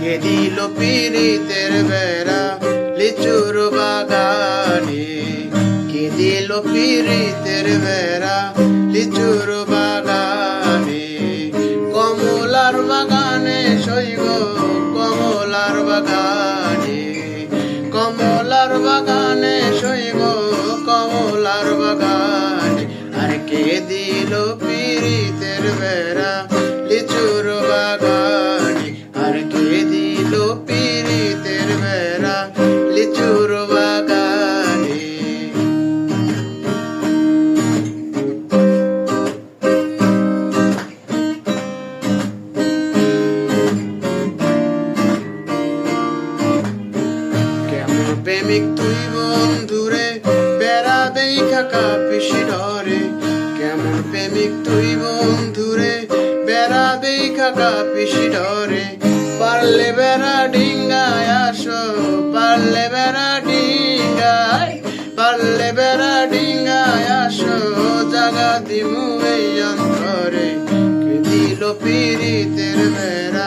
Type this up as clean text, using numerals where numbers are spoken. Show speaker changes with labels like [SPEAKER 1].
[SPEAKER 1] কে দিল পীড়িতের বেড়া লিচুর বাগানে, কে দিল পীড়িতের বেড়া লিচুর বাগানে, কমলার বাগানে শৈব কমলার বাগানে, কমলার বাগানে শৈব কমলার বাগানে, আর কে দিল পীড়িতের বেড়া লিচুর বাগানে, আর কে দিল পীড়িতের বেড়া লিচুর বাগানে। কেমন প্রেমিক তুই বন্ধুরে বেড়া দেখা কাঁপিস ডরে, কেমন প্রেমিক তুই বন্ধুরে বেড়া দেখা কাঁপিস ডরে, পারলে বেড়া ডিঙ্গায় আসো, পারলে বেড়া ডিঙ্গায়, পারলে বেড়া ডিঙ্গায় আসো, জাগা দিমু এই অন্তরে, কে দিল পীড়িতের বেড়া